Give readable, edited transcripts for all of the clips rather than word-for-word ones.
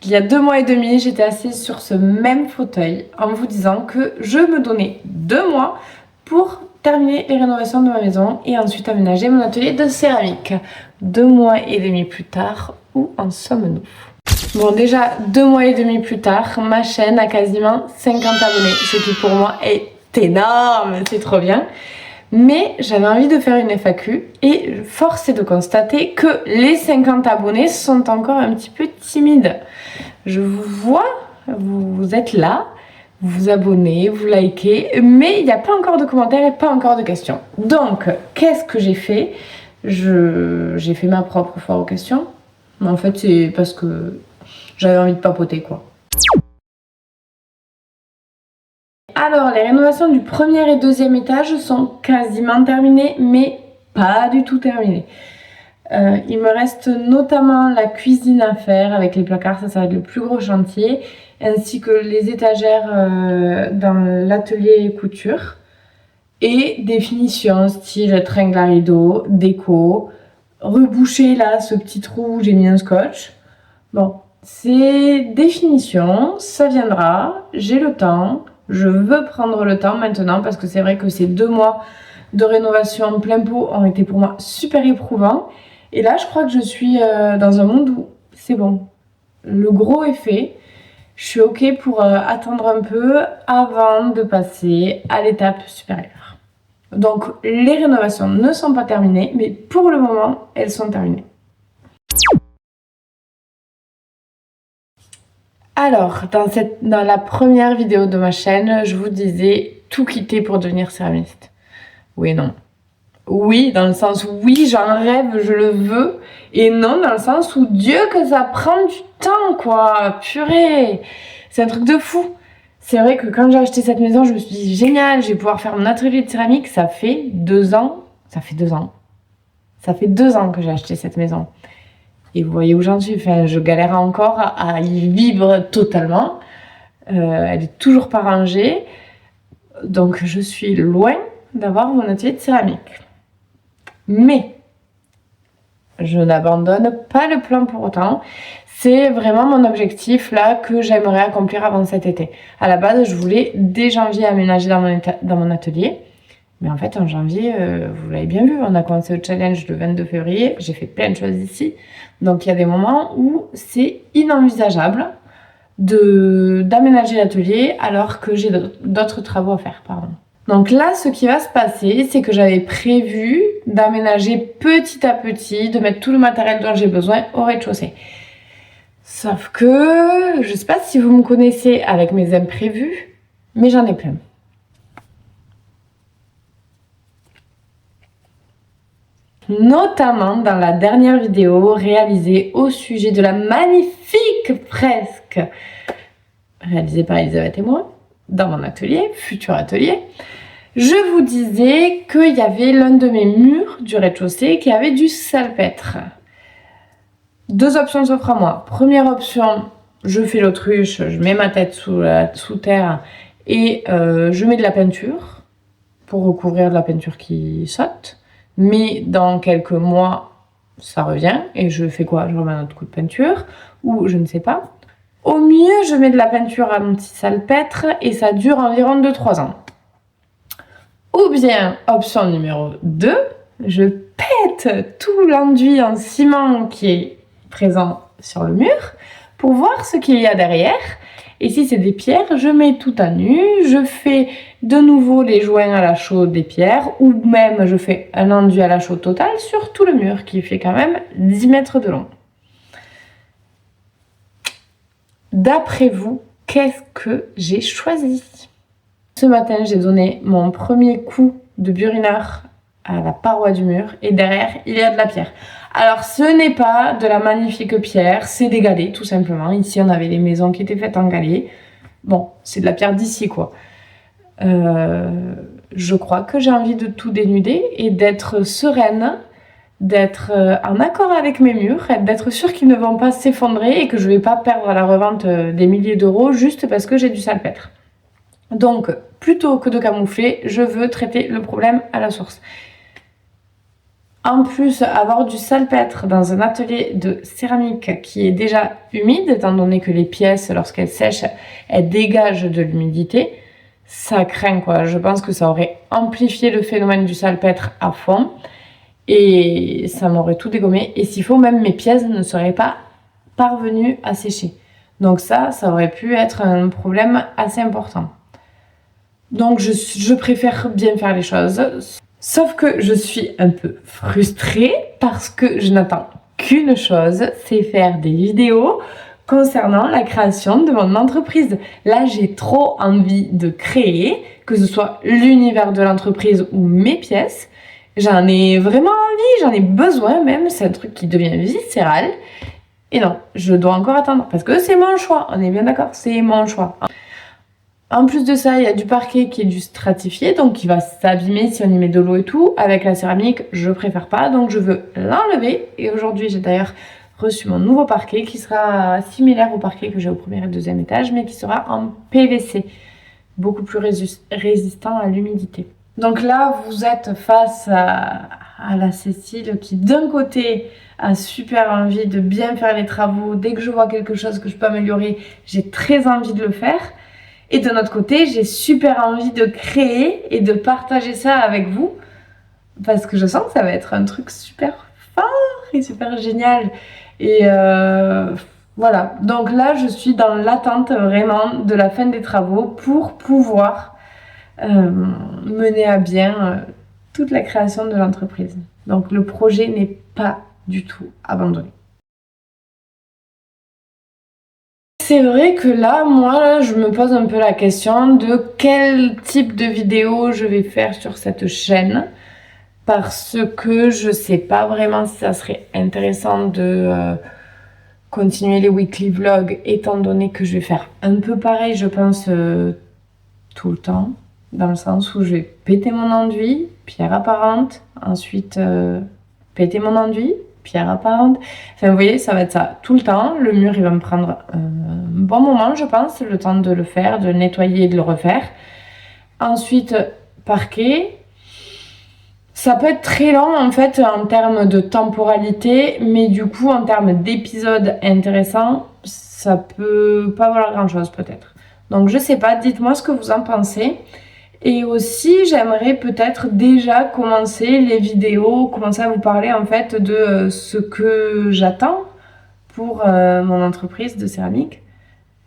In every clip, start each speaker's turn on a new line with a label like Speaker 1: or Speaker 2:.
Speaker 1: Il y a 2 mois et demi, j'étais assise sur ce même fauteuil en vous disant que je me donnais 2 mois pour terminer les rénovations de ma maison et ensuite aménager mon atelier de céramique. 2 mois et demi plus tard, où en sommes-nous? Bon, déjà 2 mois et demi plus tard, ma chaîne a quasiment 50 abonnés, ce qui pour moi est énorme, c'est trop bien. Mais j'avais envie de faire une FAQ et force est de constater que les 50 abonnés sont encore un petit peu timides. Je vous vois, vous êtes là, vous vous abonnez, vous likez, mais il n'y a pas encore de commentaires et pas encore de questions. Donc, qu'est-ce que j'ai fait? J'ai fait ma propre foire aux questions. Mais en fait, c'est parce que j'avais envie de papoter, quoi. Alors, les rénovations du premier et deuxième étage sont quasiment terminées, mais pas du tout terminées. Il me reste notamment la cuisine à faire avec les placards, ça va être le plus gros chantier, ainsi que les étagères dans l'atelier couture et des finitions style tringle à rideau, déco, reboucher là ce petit trou où j'ai mis un scotch. Bon, c'est des finitions, ça viendra, j'ai le temps, je veux prendre le temps maintenant parce que c'est vrai que ces 2 mois de rénovation en plein pot ont été pour moi super éprouvants. Et là, je crois que je suis dans un monde où c'est bon. Le gros est fait. Je suis OK pour attendre un peu avant de passer à l'étape supérieure. Donc, les rénovations ne sont pas terminées, mais pour le moment, elles sont terminées. Alors, dans la première vidéo de ma chaîne, je vous disais tout quitter pour devenir céramiste. Oui et non. Oui, dans le sens où oui, j'en rêve, je le veux. Et non, dans le sens où Dieu que ça prend du temps, quoi. Purée. C'est un truc de fou. C'est vrai que quand j'ai acheté cette maison, je me suis dit, génial, je vais pouvoir faire mon atelier de céramique. Ça fait 2 ans. Ça fait 2 ans. Ça fait 2 ans que j'ai acheté cette maison. Et vous voyez où j'en suis. Enfin, je galère encore à y vivre totalement. Elle est toujours pas rangée. Donc, je suis loin d'avoir mon atelier de céramique. Mais je n'abandonne pas le plan pour autant. C'est vraiment mon objectif là que j'aimerais accomplir avant cet été. À la base, je voulais dès janvier aménager dans mon atelier. Mais en fait, en janvier, vous l'avez bien vu, on a commencé le challenge le 22 février. J'ai fait plein de choses ici. Donc, il y a des moments où c'est inenvisageable d'aménager l'atelier alors que j'ai d'autres travaux à faire, pardon. Donc là, ce qui va se passer, c'est que j'avais prévu d'aménager petit à petit, de mettre tout le matériel dont j'ai besoin au rez-de-chaussée. Sauf que, je ne sais pas si vous me connaissez avec mes imprévus, mais j'en ai plein. Notamment dans la dernière vidéo réalisée au sujet de la magnifique fresque réalisée par Elisabeth et moi, dans mon atelier, futur atelier. Je vous disais qu'il y avait l'un de mes murs du rez-de-chaussée qui avait du salpêtre. 2 options s'offrent à moi. Première option, je fais l'autruche, je mets ma tête sous terre et je mets de la peinture pour recouvrir de la peinture qui saute. Mais dans quelques mois, ça revient et je fais quoi? Je remets un autre coup de peinture ou je ne sais pas. Au mieux, je mets de la peinture anti-salpêtre et ça dure environ 2-3 ans. Ou bien, option numéro 2, je pète tout l'enduit en ciment qui est présent sur le mur pour voir ce qu'il y a derrière. Et si c'est des pierres, je mets tout à nu, je fais de nouveau les joints à la chaux des pierres ou même je fais un enduit à la chaux total sur tout le mur qui fait quand même 10 mètres de long. D'après vous, qu'est-ce que j'ai choisi? Ce matin, j'ai donné mon premier coup de burineur à la paroi du mur et derrière, il y a de la pierre. Alors, ce n'est pas de la magnifique pierre, c'est des galets, tout simplement. Ici, on avait les maisons qui étaient faites en galets. Bon, c'est de la pierre d'ici, quoi. Je crois que j'ai envie de tout dénuder et d'être sereine, d'être en accord avec mes murs, d'être sûre qu'ils ne vont pas s'effondrer et que je ne vais pas perdre à la revente des milliers d'euros juste parce que j'ai du salpêtre. Donc, plutôt que de camoufler, je veux traiter le problème à la source. En plus, avoir du salpêtre dans un atelier de céramique qui est déjà humide, étant donné que les pièces, lorsqu'elles sèchent, elles dégagent de l'humidité, ça craint quoi. Je pense que ça aurait amplifié le phénomène du salpêtre à fond et ça m'aurait tout dégommé. Et s'il faut, même mes pièces ne seraient pas parvenues à sécher. Donc ça aurait pu être un problème assez important. Donc je préfère bien faire les choses. Sauf que je suis un peu frustrée parce que je n'attends qu'une chose, c'est faire des vidéos concernant la création de mon entreprise. Là, j'ai trop envie de créer, que ce soit l'univers de l'entreprise ou mes pièces. J'en ai vraiment envie, j'en ai besoin même, c'est un truc qui devient viscéral. Et non, je dois encore attendre parce que c'est mon choix, on est bien d'accord, c'est mon choix. En plus de ça, il y a du parquet qui est du stratifié, donc qui va s'abîmer si on y met de l'eau et tout. Avec la céramique, je préfère pas, donc je veux l'enlever. Et aujourd'hui, j'ai d'ailleurs reçu mon nouveau parquet qui sera similaire au parquet que j'ai au premier et deuxième étage, mais qui sera en PVC, beaucoup plus résistant à l'humidité. Donc là, vous êtes face à la Cécile qui, d'un côté, a super envie de bien faire les travaux. Dès que je vois quelque chose que je peux améliorer, j'ai très envie de le faire. Et de notre côté, j'ai super envie de créer et de partager ça avec vous parce que je sens que ça va être un truc super fort et super génial. Et voilà, donc là, je suis dans l'attente vraiment de la fin des travaux pour pouvoir mener à bien toute la création de l'entreprise. Donc le projet n'est pas du tout abandonné. C'est vrai que là, moi, je me pose un peu la question de quel type de vidéo je vais faire sur cette chaîne parce que je sais pas vraiment si ça serait intéressant de continuer les weekly vlogs étant donné que je vais faire un peu pareil, je pense, tout le temps, dans le sens où je vais péter mon enduit, pierre apparente, ensuite péter mon enduit, pierre apparente. Enfin, vous voyez, ça va être ça tout le temps. Le mur, il va me prendre un bon moment, je pense, le temps de le faire, de le nettoyer et de le refaire. Ensuite, parquet. Ça peut être très long, en fait, en termes de temporalité, mais du coup, en termes d'épisodes intéressants, ça peut pas valoir grand-chose, peut-être. Donc, je sais pas, dites-moi ce que vous en pensez. Et aussi, j'aimerais peut-être déjà commencer les vidéos, commencer à vous parler en fait de ce que j'attends pour mon entreprise de céramique.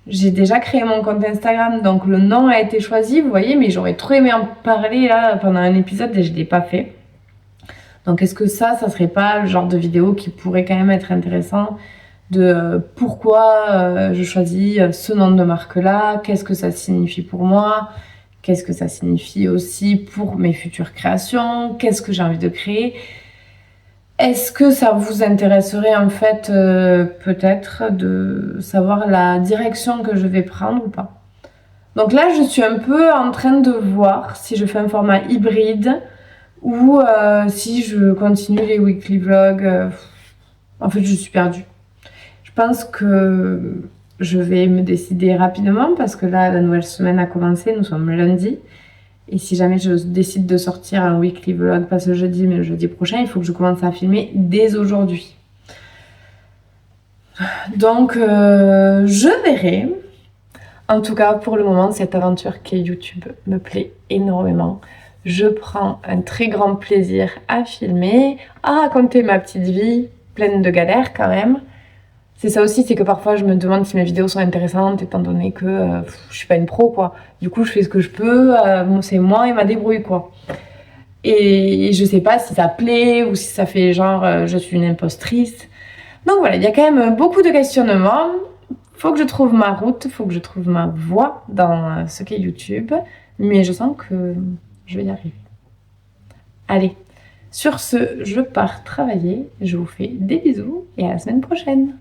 Speaker 1: J'ai déjà créé mon compte Instagram, donc le nom a été choisi, vous voyez, mais j'aurais trop aimé en parler là pendant un épisode et je ne l'ai pas fait. Donc est-ce que ça serait pas le genre de vidéo qui pourrait quand même être intéressant de pourquoi je choisis ce nom de marque-là, qu'est-ce que ça signifie pour moi, qu'est-ce que ça signifie aussi pour mes futures créations, qu'est-ce que j'ai envie de créer. Est-ce que ça vous intéresserait en fait peut-être de savoir la direction que je vais prendre ou pas? Donc là, je suis un peu en train de voir si je fais un format hybride ou si je continue les weekly vlogs. En fait, je suis perdue. Je pense que je vais me décider rapidement parce que là, la nouvelle semaine a commencé, nous sommes lundi. Et si jamais je décide de sortir un weekly vlog, pas ce jeudi, mais le jeudi prochain, il faut que je commence à filmer dès aujourd'hui. Donc, je verrai. En tout cas, pour le moment, cette aventure qui est YouTube me plaît énormément. Je prends un très grand plaisir à filmer, à raconter ma petite vie, pleine de galères quand même. C'est ça aussi, c'est que parfois je me demande si mes vidéos sont intéressantes étant donné que je suis pas une pro quoi. Du coup je fais ce que je peux, c'est moi et ma débrouille quoi. Et je sais pas si ça plaît ou si ça fait genre je suis une impostrice. Donc voilà, il y a quand même beaucoup de questionnements. Faut que je trouve ma route, faut que je trouve ma voie dans ce qu'est YouTube. Mais je sens que je vais y arriver. Allez, sur ce, je pars travailler. Je vous fais des bisous et à la semaine prochaine.